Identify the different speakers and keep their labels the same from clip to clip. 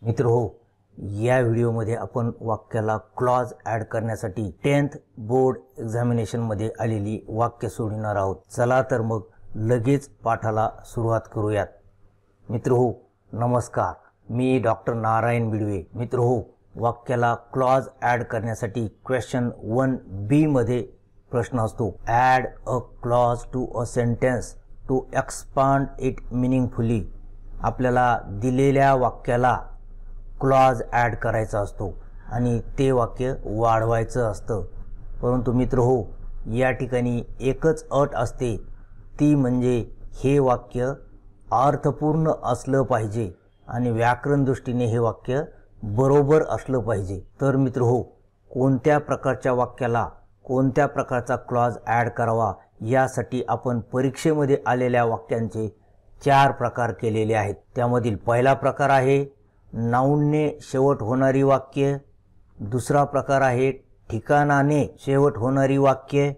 Speaker 1: मित्र हो, या व्हिडिओमध्ये आपण वाक्याला क्लॉज ॲड करण्यासाठी 10th बोर्ड एक्झामिनेशन मध्ये आलेली वाक्य सोडवणार आहोत। चला तर मग लगेच पाठाला सुरुवात करूयात। मित्र हो, नमस्कार, मी डॉक्टर नारायण बिडवे। मित्र हो, वाक्याला क्लॉज ॲड करण्यासाठी क्वेश्चन 1B मध्ये प्रश्न असतो, add a clause to a sentence to expand it meaningfully. आपल्याला दिलेल्या वाक्याला क्लॉज ॲड करायचा असतो आणि ते वाक्य वाढवायचं असतं। परंतु मित्र हो, या ठिकाणी एकच अट असते, ती म्हणजे हे वाक्य अर्थपूर्ण असलं पाहिजे आणि व्याकरण दृष्टीने हे वाक्य बरोबर असलं पाहिजे। तर मित्र हो, कोणत्या प्रकारच्या वाक्याला कोणत्या प्रकारचा क्लॉज ॲड करावा यासाठी आपण परीक्षेमध्ये आलेल्या वाक्यांचे 4 प्रकार केलेले आहेत। त्यामधील पहिला प्रकार आहे नाऊनने शेवट होणारी वाक्य, दुसरा प्रकार आहे ठिकाणाने शेवट होणारी वाक्य,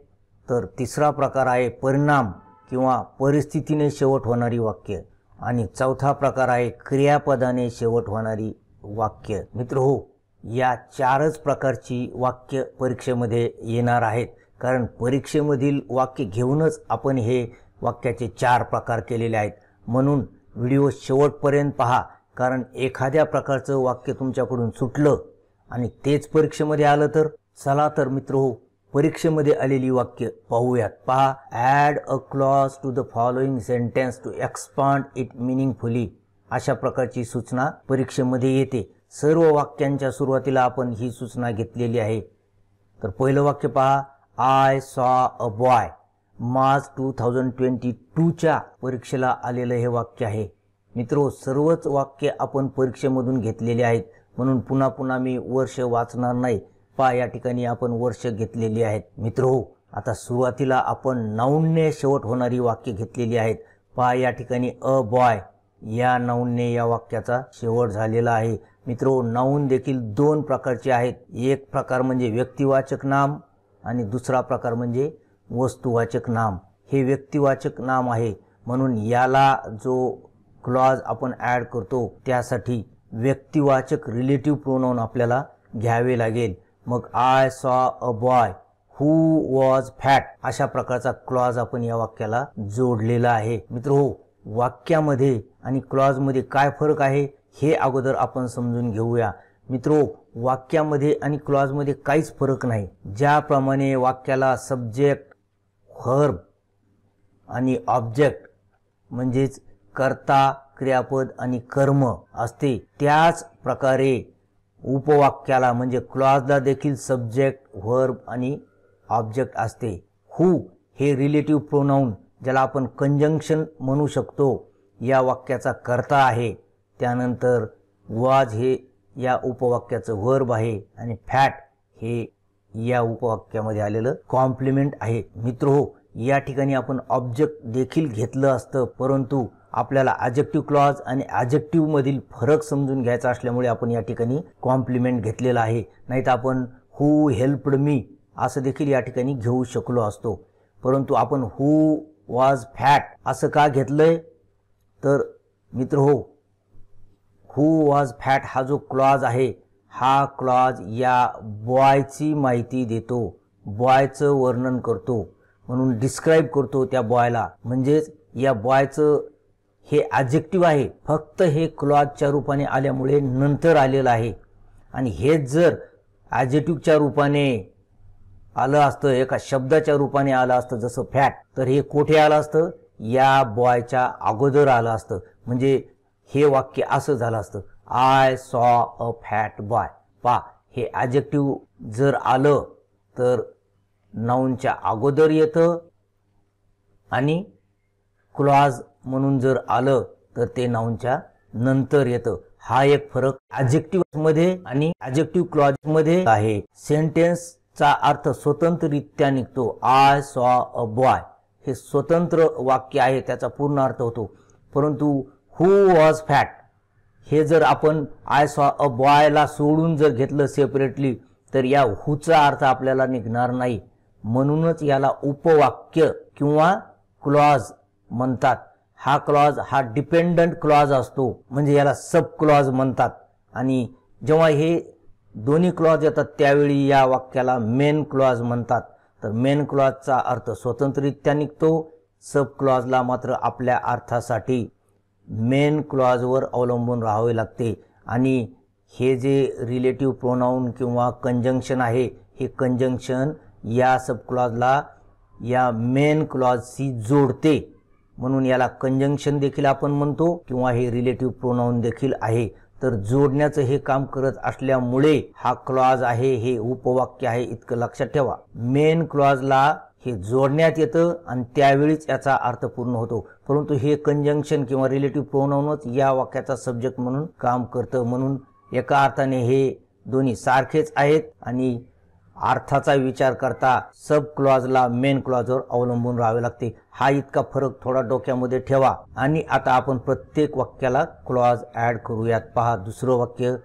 Speaker 1: तर तिसरा प्रकार आहे परिणाम किंवा परिस्थितीने शेवट होणारी वाक्य आणि चौथा प्रकार आहे क्रियापदाने शेवट होणारी वाक्य। मित्र हो, या 4च प्रकारची वाक्य परीक्षेमध्ये येणार आहेत, कारण परीक्षेमधील वाक्य घेऊनच आपण हे वाक्याचे 4 प्रकार केलेले आहेत। म्हणून व्हिडिओ शेवटपर्यंत पहा, कारण एखाद्या प्रकारचं वाक्य तुमच्याकडून सुटलं आणि तेच परीक्षेमध्ये आलं तर। चला तर मित्र हो, परीक्षेमध्ये आलेली वाक्य पाहूयात। पहा, add a clause to the following sentence to expand it meaningfully, अशा प्रकारची सूचना परीक्षेमध्ये येते। सर्व वाक्यांच्या सुरुवातीला आपण ही सूचना घेतलेली आहे। तर पहिलं वाक्य पहा, I saw a boy. March 2022च्या परीक्षेला आलेलं हे वाक्य आहे। मित्रो, सर्वच वाक्य आपण परीक्षेमधून घेतलेले आहेत, म्हणून पुन्हा पुन्हा मी वर्ष वाचणार नाही। पहा, या ठिकाणी आपण वर्ष घेतलेली आहेत। मित्रो, आता सुरुवातीला आपण नाऊनने शेवट होणारी वाक्य घेतलेली आहेत। पहा, या ठिकाणी अ बॉय या नाऊनने या वाक्याचा शेवट झालेला आहे। मित्रो, नाऊन देखील 2 प्रकारचे आहेत। एक प्रकार म्हणजे व्यक्तिवाचक नाम आणि दुसरा प्रकार म्हणजे वस्तुवाचक नाम। हे व्यक्तिवाचक नाम आहे, म्हणून याला जो क्लॉज आपण ॲड करतो त्यासाठी व्यक्तिवाचक रिलेटिव्ह प्रोनाउन आपल्याला घ्यावे लागेल। मग I saw a boy who was fat, अशा प्रकारचा क्लॉज आपण या वाक्याला जोडलेला आहे। मित्र हो, वाक्यामध्ये आणि क्लॉजमध्ये काय फरक आहे हे अगोदर आपण समजून घेऊया। मित्रो, वाक्यामध्ये आणि क्लॉजमध्ये काहीच फरक नाही। ज्याप्रमाणे वाक्याला सब्जेक्ट, व्हर्ब आणि ऑब्जेक्ट म्हणजेच कर्ता, क्रियापद आणि कर्म असते, त्याच प्रकारे उपवाक्याला म्हणजे क्लॉजला देखील सब्जेक्ट, व्हर्ब आणि ऑब्जेक्ट असते। हू हे रिलेटिव्ह प्रोनाउन, ज्याला आपण कंजंक्शन म्हणू शकतो, या वाक्याचा कर्ता आहे। त्यानंतर वॉज हे या उपवाक्याचं व्हर्ब आहे आणि फॅट हे या उपवाक्यामध्ये आलेलं कॉम्प्लिमेंट आहे। मित्र हो, या ठिकाणी आपण ऑब्जेक्ट देखील घेतलं असतं, परंतु आपल्याला ॲडजेक्टिव्ह क्लॉज आणि ॲडजेक्टिव्ह मधील फरक समजून घ्यायचा असल्यामुळे आपण या ठिकाणी कॉम्प्लिमेंट घेतलेला आहे। नाहीतर आपण हू हेल्प्ड मी असं देखील या ठिकाणी घेऊ शकलो असतो, परंतु आपण हू वॉज फॅट असं का घेतलंय? तर मित्र हो, हू वॉज फॅट हा जो क्लॉज आहे, हा क्लॉज या बॉयची माहिती देतो, बॉयचं वर्णन करतो, म्हणून डिस्क्राईब करतो त्या बॉयला। म्हणजेच या बॉयचं हे ॲडजेक्टिव्ह आहे, फक्त हे क्लॉजच्या रूपाने आल्यामुळे नंतर आलेलं आहे। आणि हे जर ॲडजेक्टिव्हच्या रूपाने आलं असतं, एका शब्दाच्या रूपाने आलं असतं जसं फॅट, तर हे कुठे आलं असतं? या बॉयच्या अगोदर आलं असतं। म्हणजे हे वाक्य असं झालं असतं, I saw a fat boy. पहा, हे ॲडजेक्टिव्ह जर आलं तर नाऊनच्या अगोदर येतं आणि क्लॉज म्हणून जर आलं तर ते नाऊनच्या नंतर येतं। हा एक फरक ॲडजेक्टिव्ह मध्ये आणि ॲडजेक्टिव्ह क्लॉज मध्ये आहे। सेंटेन्सचा अर्थ स्वतंत्ररित्या निघतो। आय सॉ अ बॉय हे स्वतंत्र वाक्य आहे, त्याचा पूर्ण अर्थ होतो। परंतु हू वॉज फॅट हे जर आपण आय सॉ अ बॉयला सोडून जर घेतलं सेपरेटली, तर या हूचा अर्थ आपल्याला निघणार नाही। म्हणूनच याला उपवाक्य किंवा क्लॉज म्हणतात। हा क्लॉज हा डिपेंडंट क्लॉज असतो, म्हणजे याला सब क्लॉज म्हणतात। आणि जेव्हा हे दोन्ही क्लॉज येतात त्यावेळी या वाक्याला मेन क्लॉज म्हणतात. तर मेन क्लॉजचा अर्थ स्वतंत्ररित्या निघतो, सब क्लॉजला मात्र आपल्या अर्थासाठी मेन क्लॉजवर अवलंबून राहावे लागते. आणि हे जे रिलेटिव्ह प्रोनाउन किंवा कंजंक्शन आहे, हे कंजंक्शन या सब क्लॉजला या मेन क्लॉजशी जोडते, म्हणून याला कंजंक्शन देखील आपण म्हणतो किंवा हे रिलेटिव्ह प्रोनाउन देखील आहे. तर जोडण्याचं हे काम करत असल्यामुळे हा क्लॉज आहे, हे उपवाक्य आहे, इतकं लक्षात ठेवा. मेन क्लॉजला हे जोडण्यात येतं आणि त्यावेळीच याचा अर्थ पूर्ण होतो, परंतु हे कंजंक्शन किंवा रिलेटिव्ह प्रोनाउनच या वाक्याचा सब्जेक्ट म्हणून काम करतं. म्हणून एका अर्थाने हे दोन्ही सारखेच आहेत आणि अर्थाचा विचार करता सब क्लॉजला मेन क्लॉजवर अवलंबून राहावे लागते. हा इतका फरक थोडा डोक्यामध्ये ठेवा. आणि आता आपण प्रत्येक वाक्याला क्लॉज ऍड करूयात. पहा, दुसरं वाक्य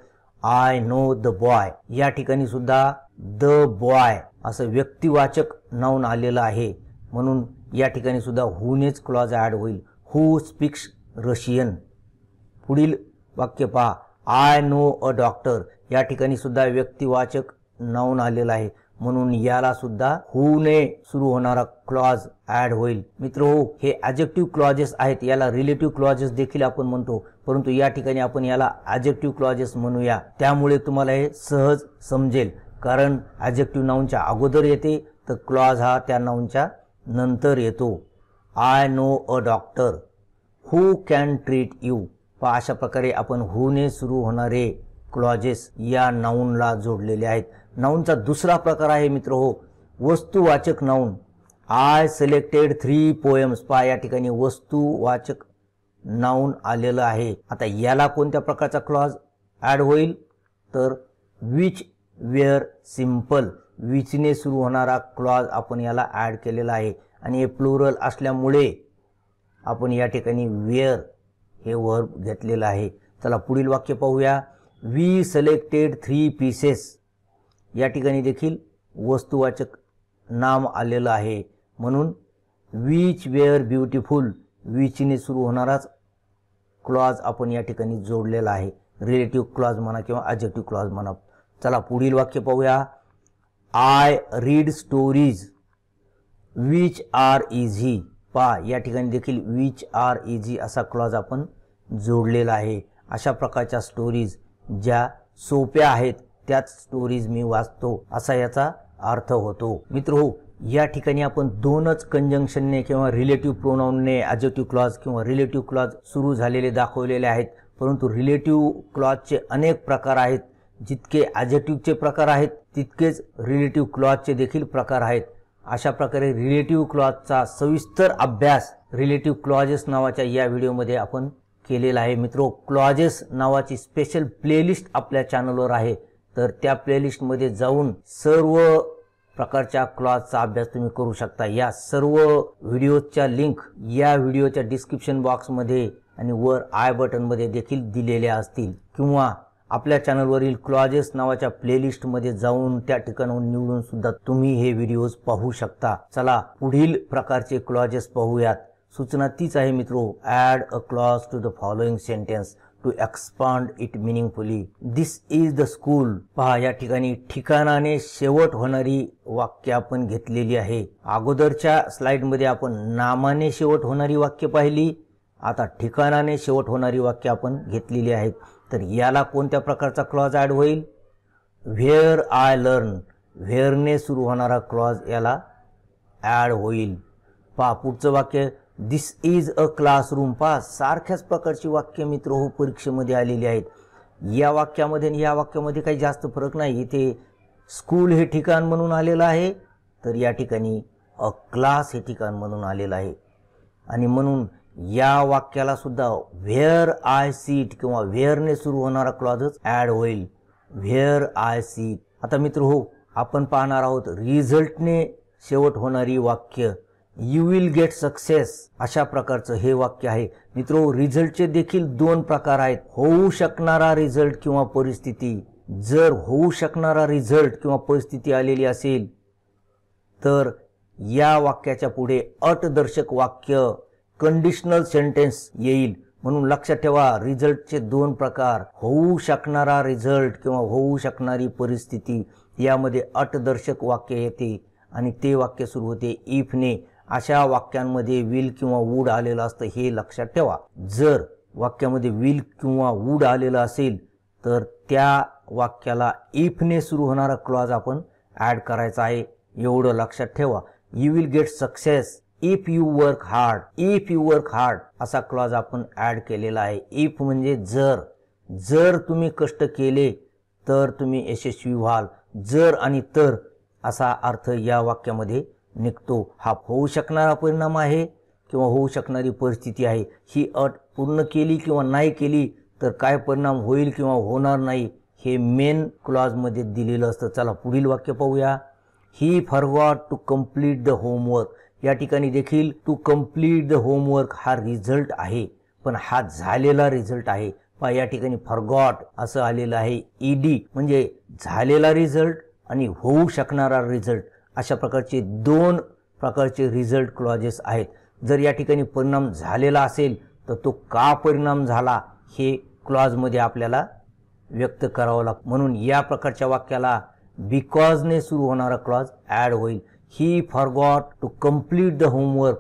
Speaker 1: आय नो द बॉय. या ठिकाणी सुद्धा द बॉय असं व्यक्तिवाचक नाउन आलेलं आहे, म्हणून या ठिकाणी सुद्धा हुनेच क्लॉज ऍड होईल. हु स्पीक्स रशियन. पुढील वाक्य पहा, आय नो अ डॉक्टर. या ठिकाणी सुद्धा व्यक्तिवाचक नाउन आलेला आहे, म्हणून याला सुद्धा हुने सुरू होणारा क्लॉज ऍड होईल. मित्रहो, हे ॲडजेक्टिव्ह क्लॉजेस आहेत, याला रिलेटिव्ह क्लॉजेस देखील आपण म्हणतो, परंतु या ठिकाणी आपण याला ॲडजेक्टिव्ह क्लॉजेस म्हणूया. त्यामुळे तुम्हाला हे सहज समजेल, कारण ॲडजेक्टिव्ह नाउनच्या अगोदर येते तर क्लॉज हा त्या नाउनच्या नंतर येतो. I know a doctor. Who can treat you. पहा, अशा प्रकारे आपण हुने सुरू होणारे क्लॉजेस या नाउनला जोडलेले आहेत. नाउनचा दुसरा प्रकार आहे मित्रहो वस्तुवाचक नाउन. I selected 3 poems. पहा, या ठिकाणी वस्तुवाचक नाउन आलेलं आहे. आता याला कोणत्या प्रकारचा क्लॉज ऍड होईल तर विच वेअर सिंपल. विचने सुरू होणारा क्लॉज आपण याला ऍड केलेला आहे आणि हे प्लुरल असल्यामुळे आपण या ठिकाणी वेअर हे वर्ब घेतलेलं आहे. चला पुढील वाक्य पाहूया. We selected 3 pieces. या ठिकाणी देखील वस्तुवाचक नाम आलेलं आहे, म्हणून विच वेअर ब्युटिफुल. विचने सुरू होणाराच क्लॉज आपण या ठिकाणी जोडलेला आहे. रिलेटिव्ह क्लॉज म्हणा किंवा ॲडजेक्टिव्ह क्लॉज म्हणा. चला पुढील वाक्य पाहूया. I read stories which are easy. पहा, या ठिकाणी देखील विच आर इझी असा क्लॉज आपण जोडलेला आहे. अशा प्रकारच्या स्टोरीज ज्या सोप्या आहेत त्याच स्टोरीज मी वाचतो असा याचा अर्थ होतो. मित्रहो, या ठिकाणी आपण दोनच कंजंक्शनने किंवा रिलेटिव्ह प्रोनाउनने ॲडजेक्टिव्ह क्लॉज किंवा रिलेटिव्ह क्लॉज सुरू झालेले दाखवलेले आहेत, परंतु रिलेटिव्ह क्लॉजचे अनेक प्रकार आहेत. जितके ॲडजेक्टिव्हचे प्रकार आहेत तितकेच रिलेटिव्ह क्लॉजचे देखील प्रकार आहेत. अशा प्रकारे रिलेटिव्ह क्लॉजचा सविस्तर अभ्यास रिलेटिव्ह क्लॉजेस नावाच्या या व्हिडिओमध्ये आपण केलेला आहे. मित्रो, क्लॉजेस नावाची स्पेशल प्लेलिस्ट आपल्या चॅनलवर आहे, तर त्या प्लेलिस्टमध्ये जाऊन सर्व प्रकारच्या क्लॉजचा अभ्यास तुम्ही करू शकता. या सर्व व्हिडिओच्या लिंक या व्हिडिओच्या डिस्क्रिप्शन बॉक्समध्ये आणि वर आय बटनमध्ये देखील दिलेल्या असतील, किंवा आपल्या चॅनलवरील क्लॉजेस नावाच्या प्लेलिस्टमध्ये जाऊन त्या ठिकाणाहून निवडून सुद्धा तुम्ही हे व्हिडिओज पाहू शकता. चला पुढील प्रकारचे क्लॉजेस पाहूयात. सूचना तीच आहे मित्रो, add a clause to the following sentence to expand it meaningfully. This is the school. पहा, या ठिकाणी ठिकाणाने शेवट होणारी वाक्य आपण घेतलेली आहे. अगोदरच्या स्लाइडमध्ये आपण नामाने शेवट होणारी वाक्य पाहिली, आता ठिकाणाने शेवट होणारी वाक्य आपण घेतलेली आहेत. तर याला कोणत्या प्रकारचा क्लॉज ॲड होईल? Where I learn. व्हेअरने सुरू होणारा क्लॉज याला ॲड होईल. पहा पुढचं वाक्य, दिस इज अ क्लासरूम. पहा, सारख्याच प्रकारची वाक्य मित्र हो परीक्षेमध्ये आलेली आहेत. या वाक्यामध्ये आणि या वाक्यामध्ये काही जास्त फरक नाही. इथे स्कूल हे ठिकाण म्हणून आलेलं आहे, तर या ठिकाणी अ क्लास हे ठिकाण म्हणून आलेलं आहे. आणि म्हणून या वाक्याला सुद्धा व्हेअर आय सीट किंवा व्हेअरने सुरू होणारा क्लॉजच ॲड होईल. Where I sit. आता मित्र हो, आपण पाहणार आहोत रिझल्टने शेवट होणारी वाक्य. यू विल गेट सक्सेस अशा प्रकारचं हे वाक्य आहे. मित्रो, रिझल्टचे देखील दोन प्रकार आहेत. होऊ शकणारा रिझल्ट किंवा परिस्थिती. जर होऊ शकणारा रिझल्ट किंवा परिस्थिती आलेली असेल तर या वाक्याच्या पुढे अटदर्शक वाक्य कंडिशनल सेंटेन्स येईल. म्हणून लक्षात ठेवा, रिझल्टचे दोन प्रकार, होऊ शकणारा रिझल्ट किंवा होऊ शकणारी परिस्थिती, यामध्ये अटदर्शक वाक्य येते आणि ते वाक्य सुरू होते इफने. अशा वाक्यांमध्ये विल किंवा वूड आलेलं असतं, हे लक्षात ठेवा. जर वाक्यामध्ये विल किंवा वूड आलेलं असेल तर त्या वाक्याला इफने सुरू होणारा क्लॉज आपण ॲड करायचा आहे, एवढं लक्षात ठेवा. You will get success if you work hard. If you work hard असा क्लॉज आपण ॲड केलेला आहे. इफ म्हणजे जर तुम्ही कष्ट केले तर तुम्ही यशस्वी व्हाल. जर आणि तर असा अर्थ या वाक्यामध्ये निघतो. हा होऊ शकणारा परिणाम आहे किंवा होऊ शकणारी परिस्थिती आहे. ही अट पूर्ण केली किंवा नाही केली तर काय परिणाम होईल किंवा होणार नाही, हे मेन क्लॉजमध्ये दिलेलं असतं. चला पुढील वाक्य पाहूया. He forgot to complete the homework. या ठिकाणी देखील टू कंप्लीट द होमवर्क हा रिझल्ट आहे, पण हा झालेला रिझल्ट आहे. पहा या ठिकाणी फॉरगॉट असं आलेलं आहे. ईडी म्हणजे झालेला रिझल्ट आणि होऊ शकणारा रिझल्ट, अशा प्रकारचे दोन प्रकारचे रिझल्ट क्लॉजेस आहेत. जर या ठिकाणी परिणाम झालेला असेल तर तो का परिणाम झाला हे क्लॉजमध्ये आपल्याला व्यक्त करावं लागतं. म्हणून या प्रकारच्या वाक्याला बिकॉजने सुरू होणारा क्लॉज ॲड होईल. He forgot to complete the homework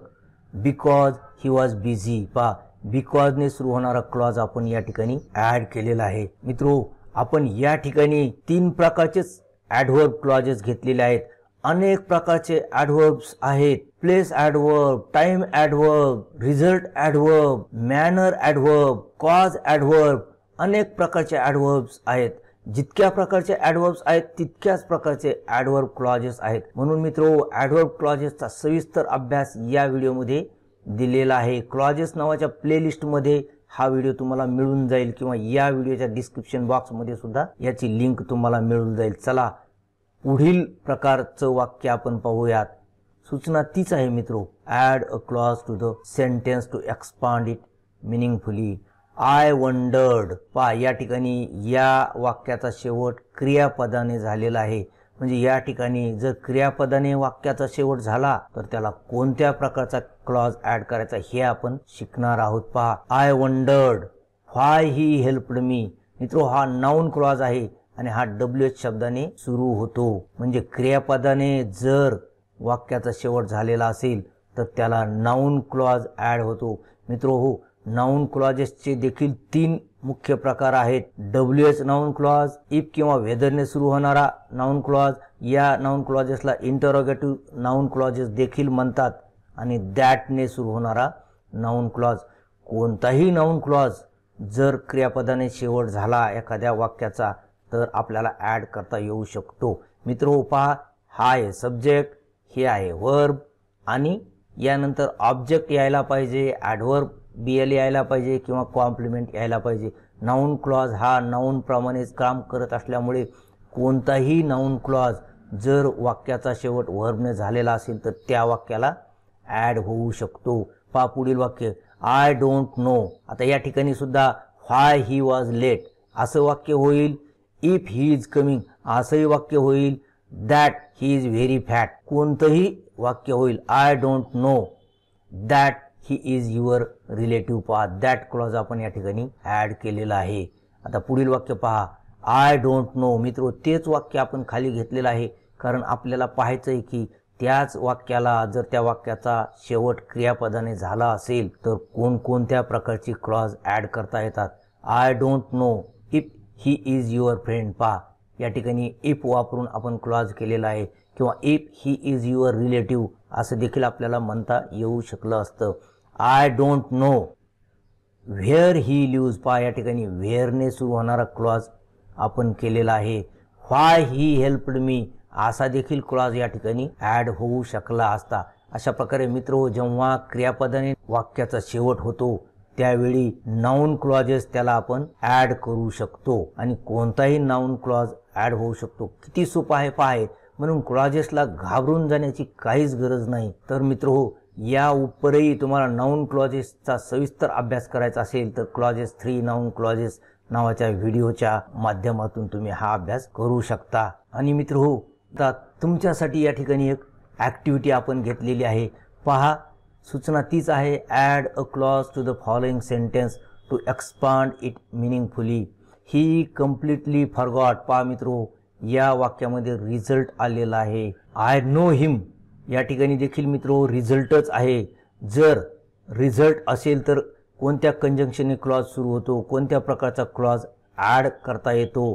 Speaker 1: because he was busy. पहा बिकॉजने सुरू होणारा क्लॉज आपण या ठिकाणी ॲड केलेला आहे. मित्रो, आपण या ठिकाणी तीन प्रकारचेच ॲडव्हर्ब क्लॉजेस घेतलेले आहेत. अनेक प्रकारचे ॲडव्हर्ब्स आहेत. Place adverb, time adverb, result adverb, manner adverb, cause adverb, अनेक प्रकारचे ॲडव्हर्ब्स आहेत. जितक्या प्रकारचे ॲडव्हर्ब्स आहेत तितक्याच प्रकारचे ॲडव्हर्ब क्लॉजेस आहेत. म्हणून मित्रो, ॲडव्हर्ब क्लॉजेसचा सविस्तर अभ्यास या व्हिडिओमध्ये दिलेला आहे. क्लॉजेस नावाच्या प्लेलिस्टमध्ये हा व्हिडिओ तुम्हाला मिळून जाईल किंवा या व्हिडिओच्या डिस्क्रिप्शन बॉक्समध्ये सुद्धा याची लिंक तुम्हाला मिळून जाईल. चला पुढील प्रकारचं वाक्य आपण पाहूयात. सूचना तीच आहे मित्रो. Add a clause to the sentence to expand it meaningfully. I wondered. पहा या ठिकाणी या वाक्याचा शेवट क्रियापदाने झालेला आहे. म्हणजे या ठिकाणी जर क्रियापदाने वाक्याचा शेवट झाला तर त्याला कोणत्या प्रकारचा क्लॉज ॲड करायचा हे आपण शिकणार आहोत. पहा, I wondered why he helped me. मित्रो, हा नाउन क्लॉज आहे आणि हा WH शब्दाने सुरू होतो. म्हणजे क्रियापदाने जर वाक्याचा शेवट झालेला असेल तर त्याला नाउन क्लॉज ॲड होतो. मित्रो हो, नाउन क्लॉजेसचे देखील तीन मुख्य प्रकार आहेत. WH नाउन क्लॉज, इफ किंवा वेदरने सुरू होणारा नाउन क्लॉज, या नाउन क्लॉजेसला इंटरोगेटिव्ह नाउन क्लॉजेस देखील म्हणतात, आणि दॅटने सुरू होणारा नाउन क्लॉज. कोणताही नाउन क्लॉज जर क्रियापदाने शेवट झाला एखाद्या वाक्याचा तर आपल्याला ॲड करता येऊ शकतो. मित्रो पहा, हा आहे सब्जेक्ट, हे आहे वर्ब, आणि यानंतर ऑब्जेक्ट यायला पाहिजे, ॲडव्हर्ब BL यायला पाहिजे किंवा कॉम्प्लिमेंट यायला पाहिजे. नाउन क्लॉज हा नाउन प्रमाणेच काम करत असल्यामुळे कोणताही नाउन क्लॉज जर वाक्याचा शेवट वर्बने झालेला असेल तर त्या वाक्याला ॲड होऊ शकतो. पहा पुढील वाक्य, आय डोंट नो. आता या ठिकाणी सुद्धा व्हाय ही वॉज लेट असं वाक्य होईल. इफ ही इज कमिंग असंही वाक्य होईल. That he is very fat कोणतंही वाक्य होईल. I don't know that he is your relative. पहा दॅट क्लॉज आपण या ठिकाणी ॲड केलेला आहे. आता पुढील वाक्य पहा, आय डोंट नो. मित्रो, तेच वाक्य आपण खाली घेतलेलं आहे कारण आपल्याला पाहायचं आहे की त्याच वाक्याला जर त्या वाक्याचा शेवट क्रियापदाने झाला असेल तर कोणकोणत्या प्रकारची क्लॉज ॲड करता येतात. I don't know if he is your friend. पहा या ठिकाणी इफ वापरून आपण क्लॉज केलेला आहे, किंवा if he is your relative असं देखील आपल्याला म्हणता येऊ शकलं असतं. I don't know where he lives. पहा या ठिकाणी व्हेअरने सुरू होणारा क्लॉज आपण केलेला आहे. व्हाय ही हेल्प्ड मी असा देखील क्लॉज या ठिकाणी ॲड होऊ शकला असता. अशा प्रकारे मित्र, जेव्हा क्रियापदाने वाक्याचा शेवट होतो त्यावेळी नाउन क्लॉजेस त्याला आपण ॲड करू शकतो आणि कोणताही नाउन क्लॉज ॲड होऊ शकतो. किती सोपं आहे पहा. म्हणून क्लॉजेसला घाबरून जाण्याची काहीच गरज नाही. तर मित्र, या उपरही तुम्हाला नाउन क्लॉजेसचा सविस्तर अभ्यास करायचा असेल तर क्लॉजेस 3 नाउन क्लॉजेस नावाच्या व्हिडिओच्या माध्यमातून तुम्ही हा अभ्यास करू शकता. आणि मित्र हो, आता तुमच्यासाठी या ठिकाणी एक ॲक्टिव्हिटी आपण घेतलेली आहे. पहा सूचना तीच आहे. Add a clause to the following sentence to expand it meaningfully. He completely forgot. पहा मित्रो, या वाक्यामध्ये रिझल्ट आलेला आहे. आय नो हिम या ठिकाणी देखील मित्रो रिझल्टच आहे. जर रिझल्ट असेल तर कोणत्या कंजंक्शनने क्लॉज सुरू होतो, कोणत्या प्रकारचा क्लॉज ॲड करता येतो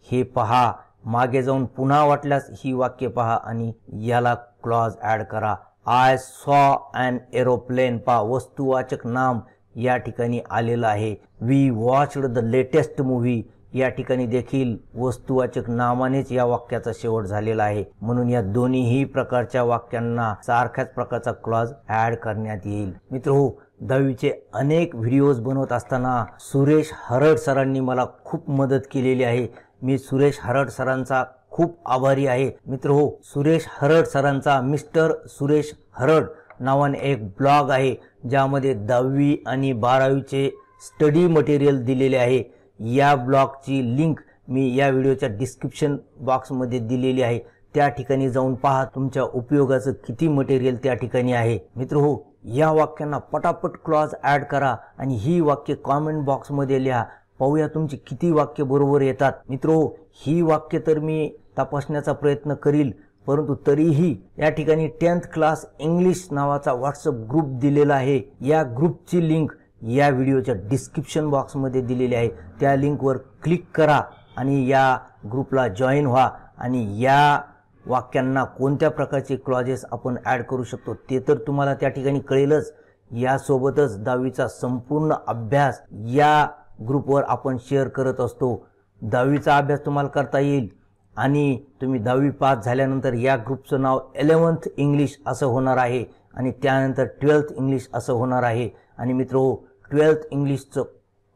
Speaker 1: हे पहा. मागे जाऊन पुन्हा वाटल्यास ही वाक्य पहा आणि याला क्लॉज ॲड करा. I saw an aeroplane. पहा, वस्तुवाचक नाम या ठिकाणी आलेलं आहे. We watched the latest movie या ठिकाणी देखील वस्तुवाचक नामानेच या वाक्याचा शेवट झालेला आहे. म्हणून या दोन्हीही प्रकारच्या वाक्यांना सारख्याच प्रकारचा क्लॉज ॲड करण्यात येईल. मित्रहो, 10वीचे अनेक व्हिडिओज बनवत असताना सुरेश हरड सरांनी मला खूप मदत केलेली आहे. मी सुरेश हरड सरांचा खूप आभारी आहे. मित्रहो, सुरेश हरड सरांचा मिस्टर सुरेश हरड नावाने एक ब्लॉग आहे, ज्यामध्ये 10वी आणि 12वीचे स्टडी मटेरियल दिलेले आहे. या ब्लॉगची लिंक मी या व्हिडिओच्या डिस्क्रिप्शन बॉक्समध्ये दिलेली आहे. त्या ठिकाणी जाऊन पहा तुमच्या उपयोगाचं किती मटेरियल त्या ठिकाणी आहे. मित्रहो, या वाक्यांना पटापट क्लॉज ॲड करा आणि ही वाक्य कॉमेंट बॉक्समध्ये लिहा. पाहूया तुमची किती वाक्य बरोबर येतात. मित्रहो, ही वाक्य तर मी तपासण्याचा प्रयत्न करील, परंतु तरीही या ठिकाणी 10th क्लास इंग्लिश नावाचा व्हॉट्सअप ग्रुप दिलेला आहे. या ग्रुपची लिंक या व्हिडिओच्या डिस्क्रिप्शन बॉक्समध्ये दिलेली आहे. त्या लिंकवर क्लिक करा आणि या ग्रुपला जॉईन व्हा आणि या वाक्यांना कोणत्या प्रकारचे क्लॉजेस आपण ॲड करू शकतो ते तर तुम्हाला त्या ठिकाणी कळेलच. यासोबतच 10वीचा संपूर्ण अभ्यास या ग्रुपवर आपण शेअर करत असतो. 10वीचा अभ्यास तुम्हाला करता येईल आणि तुम्ही 10वी पास झाल्यानंतर या ग्रुपचं नाव 11th इंग्लिश असं होणार आहे आणि त्यानंतर 12th इंग्लिश असं होणार आहे. आणि मित्रो, 12th इंग्लिशचं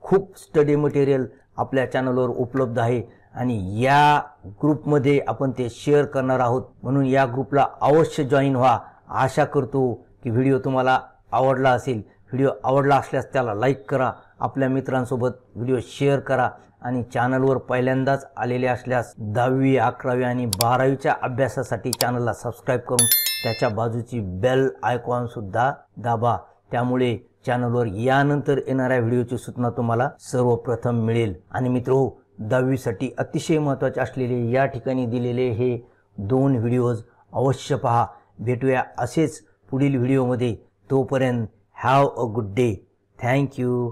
Speaker 1: खूप स्टडी मटेरियल आपल्या चॅनलवर उपलब्ध आहे आणि या ग्रुपमध्ये आपण ते शेअर करणार आहोत. म्हणून या ग्रुपला अवश्य जॉईन व्हा. आशा करतो की व्हिडिओ तुम्हाला आवडला असेल. व्हिडिओ आवडला असल्यास त्याला लाईक करा, आपल्या मित्रांसोबत व्हिडिओ शेअर करा आणि चॅनलवर पहिल्यांदाच आलेले असल्यास 10वी, 11वी आणि 12वीच्या अभ्यासासाठी चॅनलला सबस्क्राईब करून त्याच्या बाजूची बेल आयकॉनसुद्धा दाबा. त्यामुळे चॅनलवर यानंतर येणाऱ्या व्हिडिओची सूचना तुम्हाला सर्वप्रथम मिळेल. आणि मित्रो, 10वीसाठी अतिशय महत्त्वाचे असलेले या ठिकाणी दिलेले हे 2 व्हिडिओज अवश्य पहा. भेटूया असेच पुढील व्हिडिओमध्ये. तोपर्यंत have a good day. Thank you.